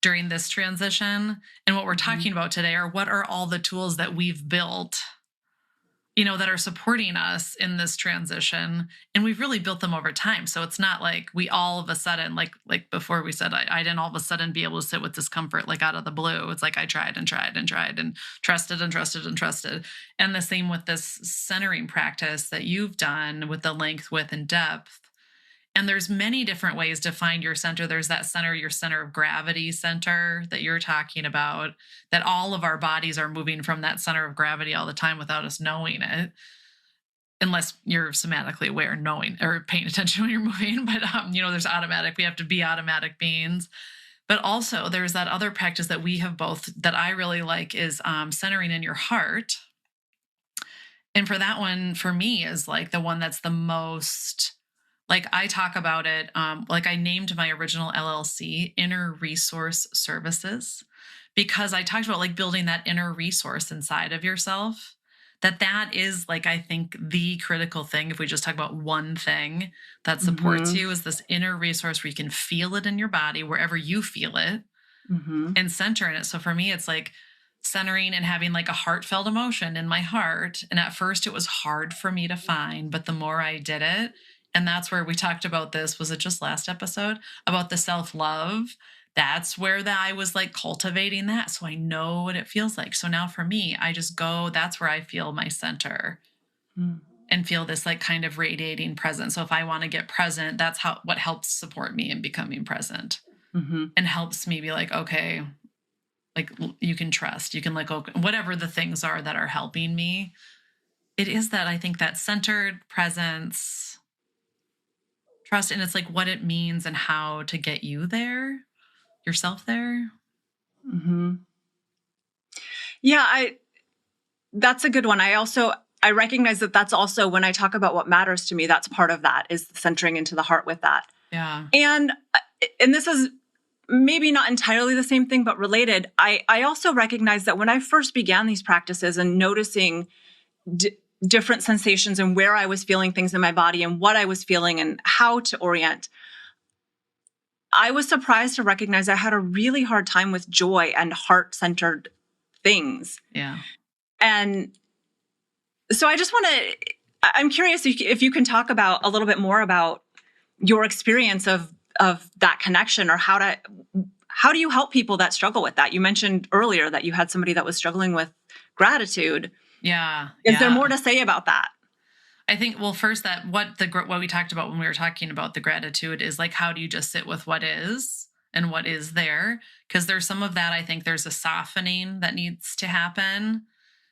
during this transition. And what we're talking about today are what are all the tools that we've built, that are supporting us in this transition. And we've really built them over time. So it's not like we all of a sudden, like before we said, I didn't all of a sudden be able to sit with discomfort, like out of the blue. It's like I tried and tried and tried and trusted and trusted and trusted. And the same with this centering practice that you've done with the length, width, and depth. And there's many different ways to find your center. There's that center, your center of gravity center that you're talking about, that all of our bodies are moving from that center of gravity all the time without us knowing it, unless you're somatically aware, knowing or paying attention when you're moving. But, there's automatic, we have to be automatic beings. But also there's that other practice that we have both that I really like is centering in your heart. And for that one, for me, is like the one that's the most, like I talk about it, like I named my original LLC Inner Resource Services, because I talked about like building that inner resource inside of yourself. That is like, I think the critical thing, if we just talk about one thing that supports you, is this inner resource where you can feel it in your body, wherever you feel it, and center in it. So for me, it's like centering and having like a heartfelt emotion in my heart. And at first it was hard for me to find, but the more I did it, and that's where we talked about this, was it just last episode, about the self-love? That's where I was like cultivating that. So I know what it feels like. So now for me, I just go, that's where I feel my center and feel this like kind of radiating presence. So if I want to get present, that's what helps support me in becoming present and helps me be like, okay, like you can trust, you can let go, whatever the things are that are helping me. It is that, I think, that centered presence, trust, and it's like what it means and how to get you there, yourself there. Yeah, that's a good one. I recognize that that's also, when I talk about what matters to me, that's part of that, is centering into the heart with that. Yeah. And this is maybe not entirely the same thing, but related. I also recognize that when I first began these practices and noticing different sensations and where I was feeling things in my body and what I was feeling and how to orient, I was surprised to recognize I had a really hard time with joy and heart-centered things. Yeah. And so I'm curious if you can talk about a little bit more about your experience of that connection, or how do you help people that struggle with that? You mentioned earlier that you had somebody that was struggling with gratitude. Yeah. Is there more to say about that? I think, well, first, that what we talked about when we were talking about the gratitude is like, how do you just sit with what is and what is there? Because there's some of that, I think there's a softening that needs to happen.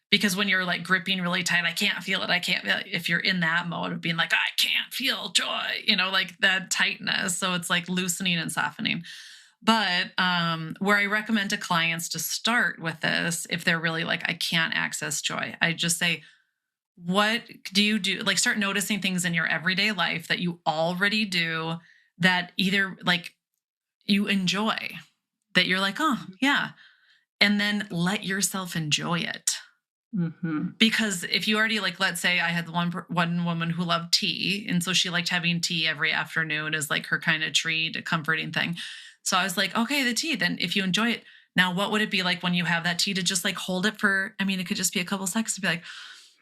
Because when you're like gripping really tight, I can't feel it. I can't feel it. If you're in that mode of being like, I can't feel joy, like that tightness. So it's like loosening and softening. But where I recommend to clients to start with this, if they're really like, I can't access joy, I just say, what do you do? Like, start noticing things in your everyday life that you already do that either like you enjoy, that you're like, oh yeah. And then let yourself enjoy it. Because if you already, like, let's say I had one woman who loved tea. And so she liked having tea every afternoon as like her kind of treat, a comforting thing. So I was like, okay, the tea, then if you enjoy it, now what would it be like when you have that tea to just like hold it for, it could just be a couple seconds to be like,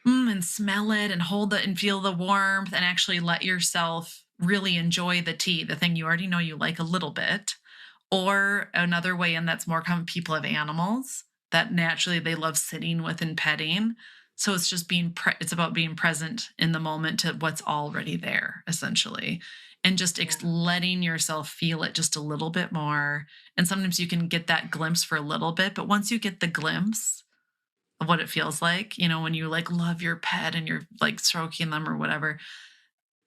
and smell it and hold it and feel the warmth and actually let yourself really enjoy the tea, the thing you already know you like a little bit. Or another way, and that's more common, people have animals that naturally they love sitting with and petting. So it's just it's about being present in the moment to what's already there, essentially. And just letting yourself feel it just a little bit more. And sometimes you can get that glimpse for a little bit, but once you get the glimpse of what it feels like, when you like love your pet and you're like stroking them or whatever,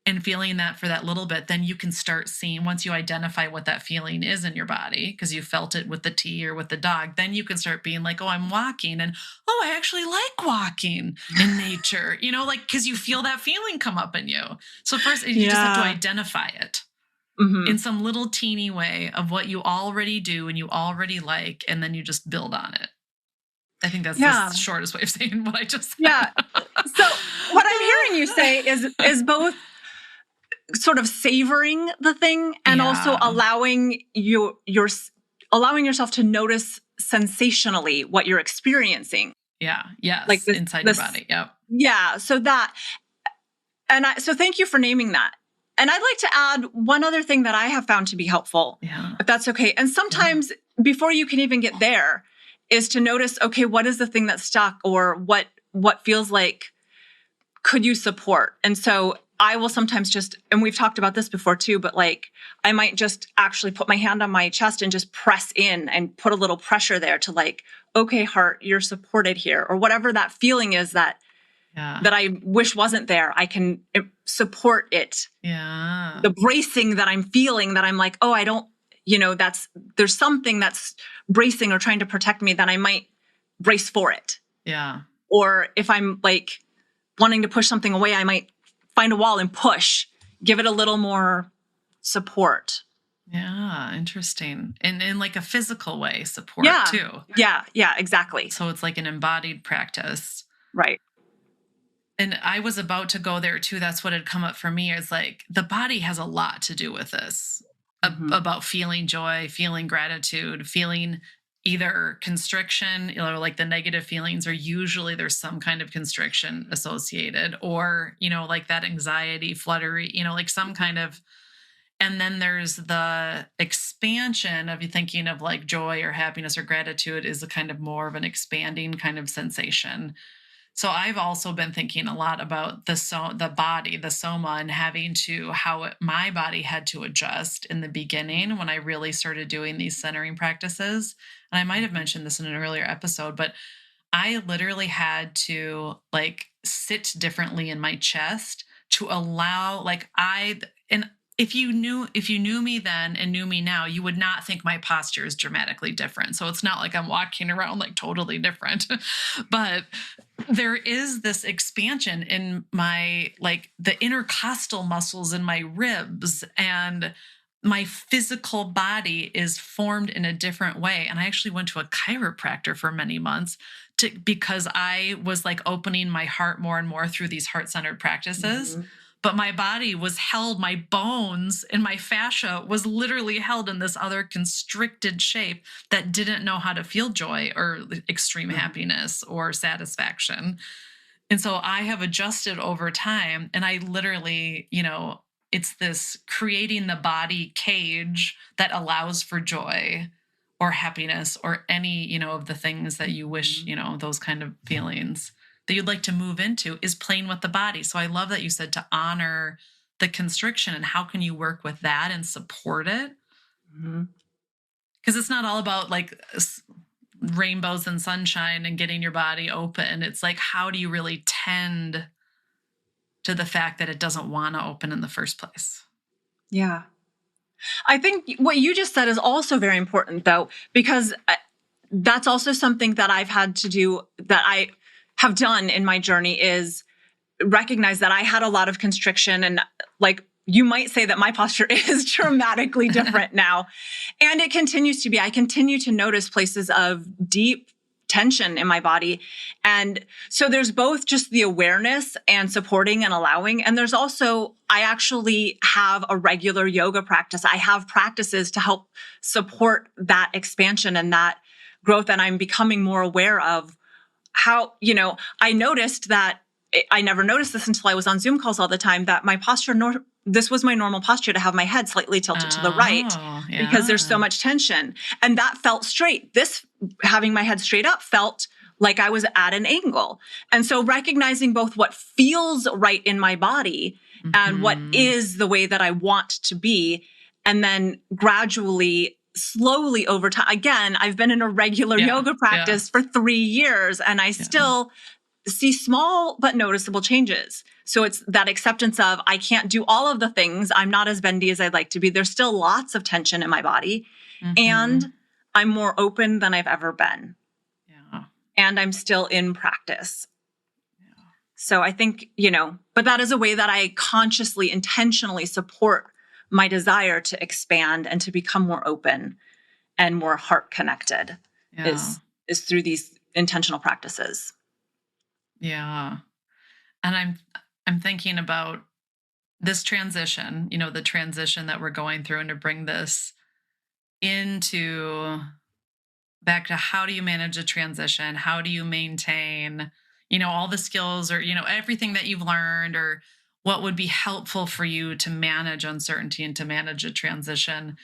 and feeling that for that little bit, then you can start seeing, once you identify what that feeling is in your body, because you felt it with the tea or with the dog, then you can start being like, oh, I'm walking, and oh, I actually like walking in nature, like, because you feel that feeling come up in you. So first you just have to identify it in some little teeny way of what you already do and you already like, and then you just build on it. I think that's the shortest way of saying what I just said. Yeah. So what I'm hearing you say is both sort of savoring the thing and also allowing yourself to notice sensationally what you're experiencing. Yeah. Yes. Like inside your body. Yep. Yeah. So thank you for naming that. And I'd like to add one other thing that I have found to be helpful, if that's okay. And sometimes before you can even get there is to notice, okay, what is the thing that's stuck, or what feels like could you support? And so I will sometimes just, and we've talked about this before too, but like I might just actually put my hand on my chest and just press in and put a little pressure there to like, okay, heart, you're supported here, or whatever that feeling is that I wish wasn't there. I can support it. Yeah. The bracing that I'm feeling, that I'm like, oh, I don't, there's something that's bracing or trying to protect me, that I might brace for it. Yeah. Or if I'm like wanting to push something away, I might find a wall and push, give it a little more support. Yeah, interesting. And in like a physical way, support Yeah. too. Yeah, exactly. So it's like an embodied practice. Right. And I was about to go there too. That's what had come up for me. Is like the body has a lot to do with this Mhm. about feeling joy, feeling gratitude, feeling either constriction, like the negative feelings are usually there's some kind of constriction associated, or, like that anxiety, fluttery, like some kind of. And then there's the expansion of you thinking of like joy or happiness or gratitude is a kind of more of an expanding kind of sensation. So I've also been thinking a lot about the body, the soma, and having to my body had to adjust in the beginning when I really started doing these centering practices. And I might have mentioned this in an earlier episode, but I literally had to like sit differently in my chest to allow and if you knew me then and knew me now, you would not think my posture is dramatically different. So it's not like I'm walking around like totally different. But there is this expansion in my like the intercostal muscles in my ribs, and my physical body is formed in a different way. And I actually went to a chiropractor for many months because I was like opening my heart more and more through these heart-centered practices. Mhm. But my body was held, my bones and my fascia was literally held in this other constricted shape that didn't know how to feel joy or extreme Mhm. happiness or satisfaction. And so I have adjusted over time, and I literally, it's this creating the body cage that allows for joy or happiness or any, of the things that you wish, Mhm. those kind of feelings that you'd like to move into is playing with the body. So I love that you said to honor the constriction and how can you work with that and support it? Mhm. Because it's not all about like rainbows and sunshine and getting your body open. It's like, how do you really tend to the fact that it doesn't want to open in the first place? Yeah. I think what you just said is also very important, though, because that's also something that I've had to do, that I have done in my journey, is recognize that I had a lot of constriction. And like you might say that my posture is dramatically different now. And it continues to be. I continue to notice places of deep tension in my body. And so there's both just the awareness and supporting and allowing. And there's also, I actually have a regular yoga practice. I have practices to help support that expansion and that growth. And I'm becoming more aware of how, I noticed that I never noticed this until I was on Zoom calls all the time, that my posture, this was my normal posture, to have my head slightly tilted to the right Oh, because there's so yeah. much tension. And that felt straight. This, having my head straight up, felt like I was at an angle. And so recognizing both what feels right in my body and what Mhm. is the way that I want to be, and then gradually, slowly over time. Again, I've been in a regular Yeah. yoga Yeah. practice for 3 years, and I Yeah. still see small but noticeable changes. So it's that acceptance of, I can't do all of the things. I'm not as bendy as I'd like to be. There's still lots of tension in my body, and Mhm. I'm more open than I've ever been. Yeah. And I'm still in practice. Yeah. So I think, but that is a way that I consciously, intentionally support my desire to expand and to become more open and more heart connected, Yeah. is through these intentional practices. Yeah. And I'm thinking about this transition, the transition that we're going through, and to bring this into back to how do you manage a transition? How do you maintain, all the skills or, everything that you've learned, or what would be helpful for you to manage uncertainty and to manage a transition?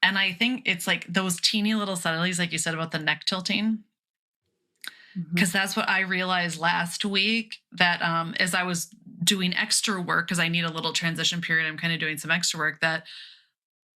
And I think it's like those teeny little subtleties, like you said about the neck tilting, Mhm. because that's what I realized last week, that as I was doing extra work, because I need a little transition period, I'm kind of doing some extra work, that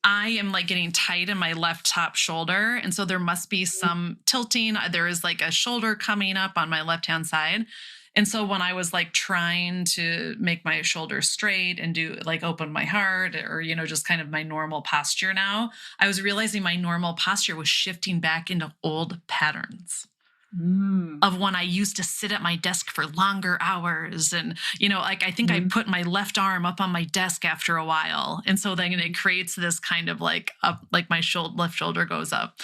I am like getting tight in my left top shoulder. And so there must be some tilting. There is like a shoulder coming up on my left hand side. And so when I was like trying to make my shoulder straight and do like open my heart, or, just kind of my normal posture now, I was realizing my normal posture was shifting back into old patterns. of when I used to sit at my desk for longer hours. And, like I think I put my left arm up on my desk after a while. And so then it creates this kind of like up, like my left shoulder goes up.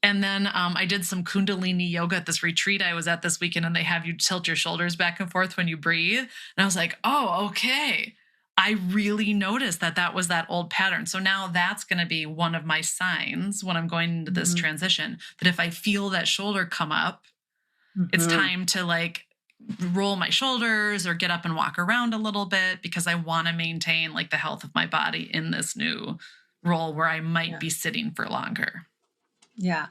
And then I did some Kundalini yoga at this retreat I was at this weekend, and they have you tilt your shoulders back and forth when you breathe. And I was like, oh, okay. I really noticed that was that old pattern. So now that's going to be one of my signs when I'm going into this transition, that if I feel that shoulder come up, it's time to like roll my shoulders or get up and walk around a little bit, because I want to maintain like the health of my body in this new role where I might be sitting for longer. Yeah.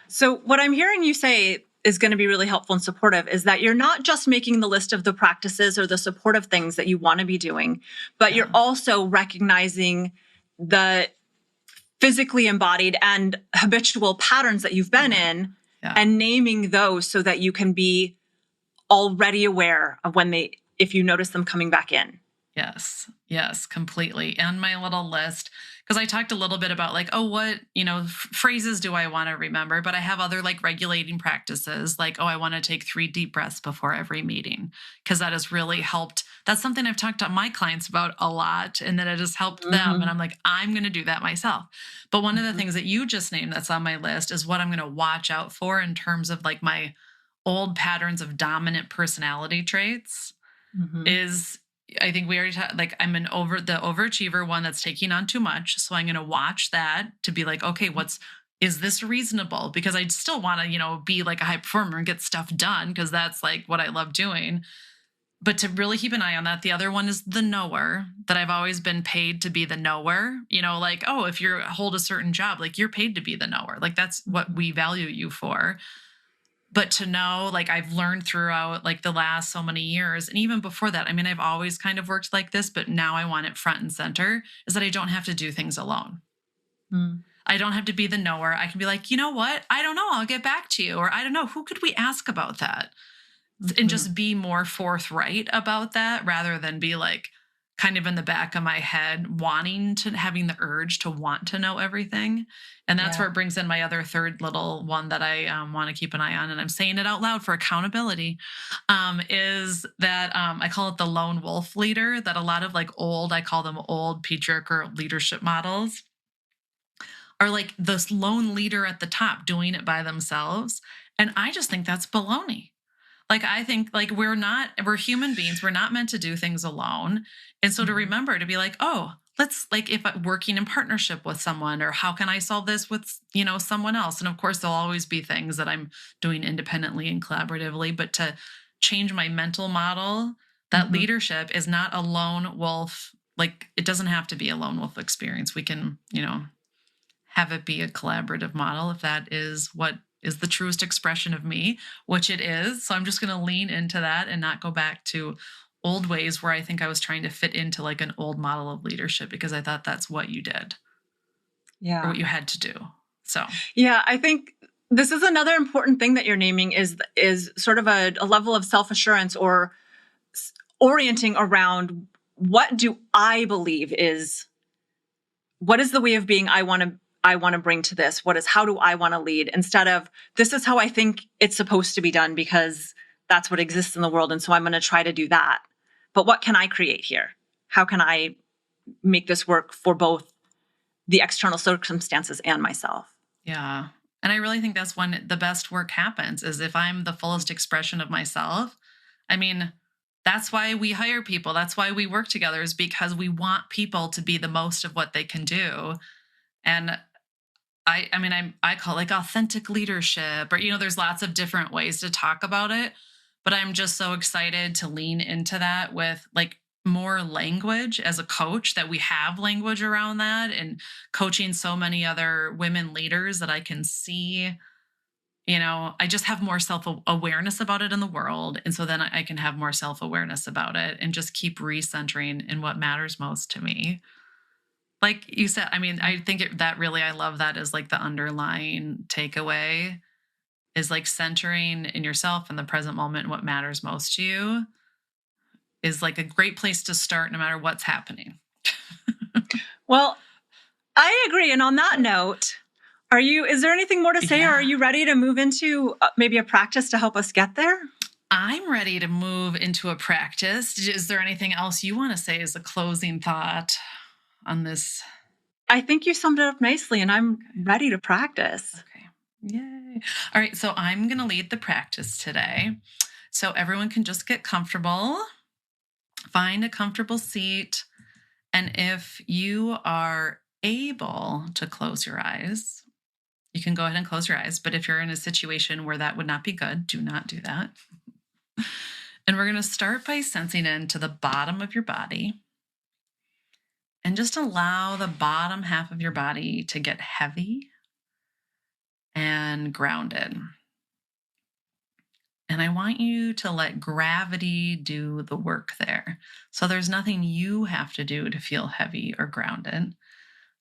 So what I'm hearing you say is going to be really helpful and supportive is that you're not just making the list of the practices or the supportive things that you want to be doing, but you're also recognizing the physically embodied and habitual patterns that you've been in and naming those so that you can be already aware of if you notice them coming back in. Yes, completely. And my little list, because I talked a little bit about like, what, phrases do I want to remember? But I have other like regulating practices, like, I want to take 3 deep breaths before every meeting, because that has really helped. That's something I've talked to my clients about a lot, and that it has helped them. And I'm like, I'm going to do that myself. But one of the things that you just named that's on my list is what I'm going to watch out for in terms of like my old patterns of dominant personality traits is, I think we already talked, like I'm the overachiever one that's taking on too much. So I'm going to watch that to be like, okay, is this reasonable? Because I still want to, be like a high performer and get stuff done, because that's like what I love doing. But to really keep an eye on that. The other one is the knower, that I've always been paid to be the knower, like, if you hold a certain job, like you're paid to be the knower. Like that's what we value you for. But to know, like I've learned throughout like the last so many years, and even before that, I mean, I've always kind of worked like this, but now I want it front and center, is that I don't have to do things alone. I don't have to be the knower. I can be like, you know what? I don't know. I'll get back to you. Or I don't know. Who could we ask about that? And just be more forthright about that, rather than be like kind of in the back of my head, having the urge to want to know everything. And that's where it brings in my other third little one that I want to keep an eye on. And I'm saying it out loud for accountability, is that I call it the lone wolf leader, that a lot of like I call them old patriarchal leadership models are like this lone leader at the top doing it by themselves. And I just think that's baloney. Like, I think like we're human beings. We're not meant to do things alone. And so to remember to be like, let's like, if I'm working in partnership with someone, or how can I solve this with, someone else? And of course, there'll always be things that I'm doing independently and collaboratively, but to change my mental model, that leadership is not a lone wolf. Like, it doesn't have to be a lone wolf experience. We can, have it be a collaborative model if that is what is the truest expression of me, which it is. So I'm just going to lean into that and not go back to old ways where I think I was trying to fit into like an old model of leadership, because I thought that's what you did. Or what you had to do. So, yeah, I think this is another important thing that you're naming is sort of a level of self-assurance, or orienting around what do I believe what is the way of being I want to bring to this? How do I want to lead? Instead of, this is how I think it's supposed to be done because that's what exists in the world. And so I'm going to try to do that. But what can I create here? How can I make this work for both the external circumstances and myself? Yeah. And I really think that's when the best work happens, is if I'm the fullest expression of myself. I mean, that's why we hire people. That's why we work together, is because we want people to be the most of what they can do. And I call it like authentic leadership, or, there's lots of different ways to talk about it, but I'm just so excited to lean into that with like more language as a coach, that we have language around that, and coaching so many other women leaders that I can see, I just have more self-awareness about it in the world. And so then I can have more self-awareness about it and just keep recentering in what matters most to me. Like you said, I mean, I think I love that as like the underlying takeaway, is like centering in yourself in the present moment and what matters most to you is like a great place to start no matter what's happening. Well, I agree. And on that note, Is there anything more to say, or are you ready to move into maybe a practice to help us get there? I'm ready to move into a practice. Is there anything else you want to say as a closing thought on this? I think you summed it up nicely, and I'm ready to practice. Okay. Yay. All right. So I'm going to lead the practice today. So everyone can just get comfortable, find a comfortable seat. And if you are able to close your eyes, you can go ahead and close your eyes. But if you're in a situation where that would not be good, do not do that. And we're going to start by sensing into the bottom of your body and just allow the bottom half of your body to get heavy and grounded. And I want you to let gravity do the work there. So there's nothing you have to do to feel heavy or grounded.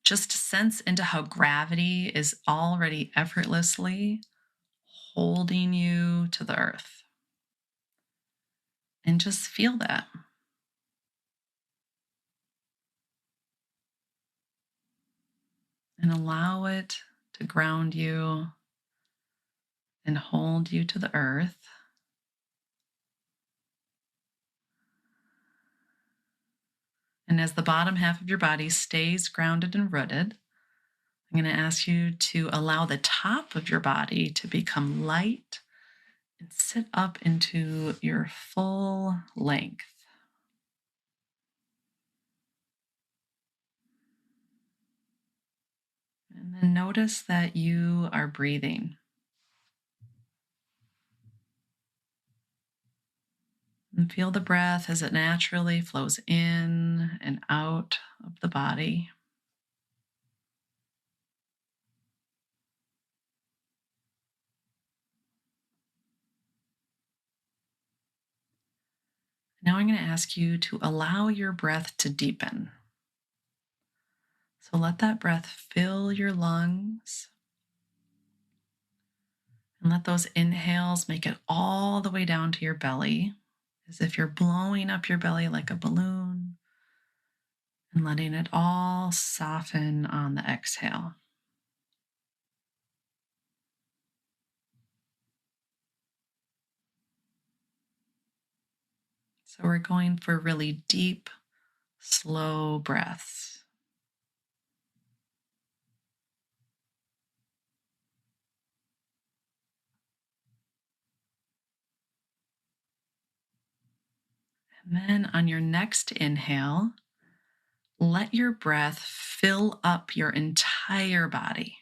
Just sense into how gravity is already effortlessly holding you to the earth. And just feel that. And allow it to ground you and hold you to the earth. And as the bottom half of your body stays grounded and rooted, I'm going to ask you to allow the top of your body to become light and sit up into your full length. And then notice that you are breathing. And feel the breath as it naturally flows in and out of the body. Now I'm going to ask you to allow your breath to deepen. So let that breath fill your lungs. And let those inhales make it all the way down to your belly, as if you're blowing up your belly like a balloon and letting it all soften on the exhale. So we're going for really deep, slow breaths. And then on your next inhale, let your breath fill up your entire body.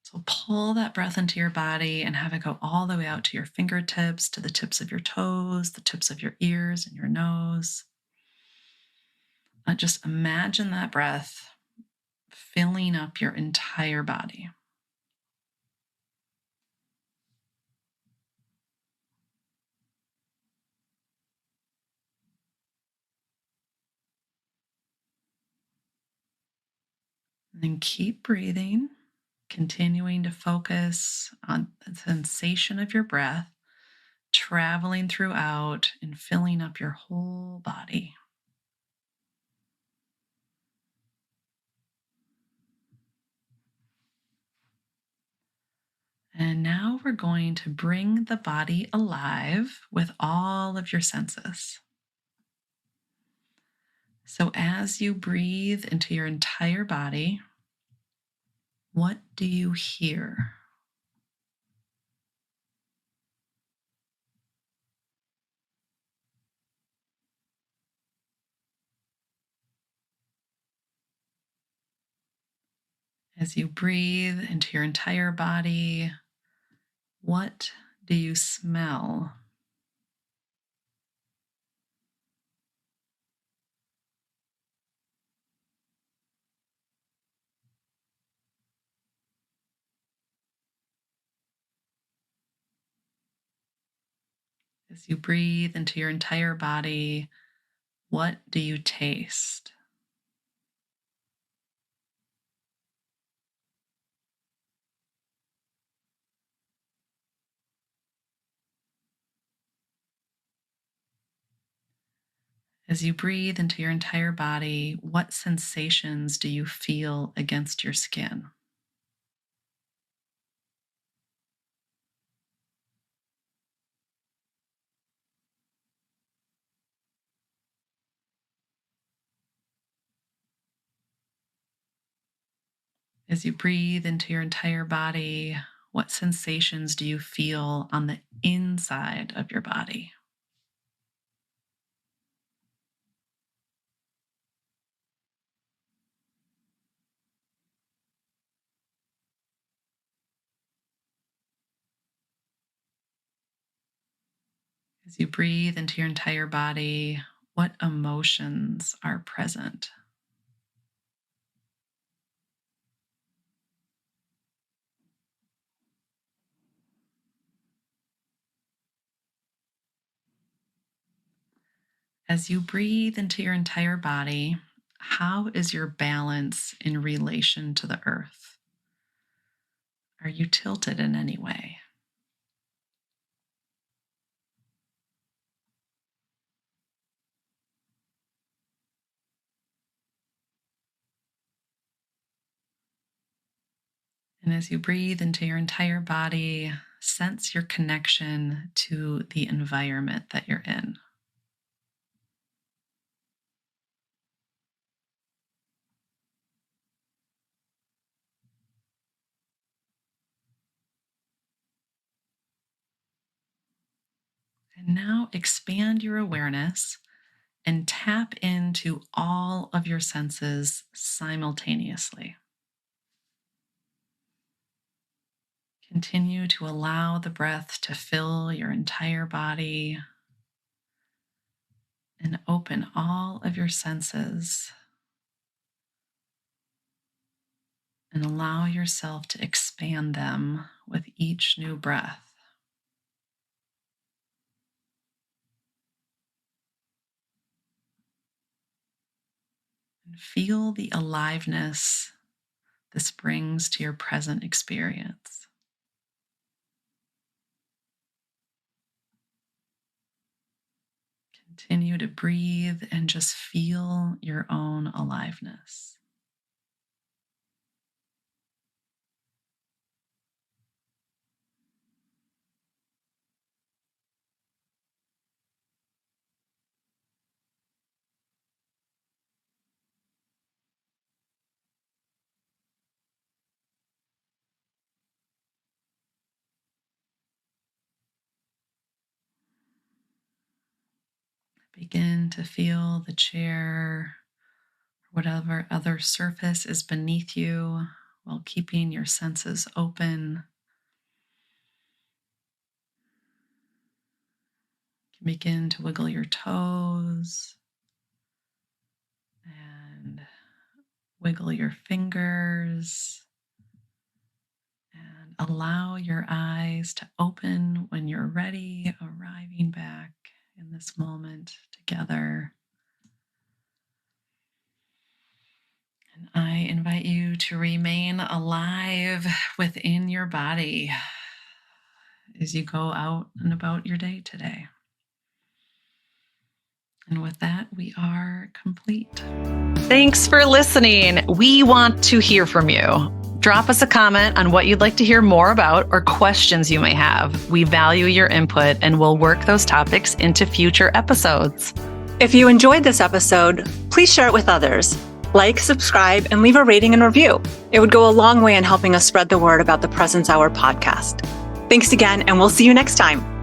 So pull that breath into your body and have it go all the way out to your fingertips, to the tips of your toes, the tips of your ears and your nose. Just imagine that breath filling up your entire body. And then keep breathing, continuing to focus on the sensation of your breath, traveling throughout and filling up your whole body. And now we're going to bring the body alive with all of your senses. So as you breathe into your entire body, what do you hear? As you breathe into your entire body, what do you smell? As you breathe into your entire body, what do you taste? As you breathe into your entire body, what sensations do you feel against your skin? As you breathe into your entire body, what sensations do you feel on the inside of your body? As you breathe into your entire body, what emotions are present? As you breathe into your entire body, how is your balance in relation to the earth? Are you tilted in any way? And as you breathe into your entire body, sense your connection to the environment that you're in. And now expand your awareness and tap into all of your senses simultaneously. Continue to allow the breath to fill your entire body and open all of your senses and allow yourself to expand them with each new breath. And feel the aliveness this brings to your present experience. Continue to breathe and just feel your own aliveness. Begin to feel the chair or whatever other surface is beneath you while keeping your senses open. Begin to wiggle your toes and wiggle your fingers and allow your eyes to open when you're ready, arriving back in this moment together. And I invite you to remain alive within your body as you go out and about your day today. And with that, we are complete. Thanks for listening. We want to hear from you. Drop us a comment on what you'd like to hear more about or questions you may have. We value your input and we'll work those topics into future episodes. If you enjoyed this episode, please share it with others. Like, subscribe, and leave a rating and review. It would go a long way in helping us spread the word about the Presence Hour podcast. Thanks again, and we'll see you next time.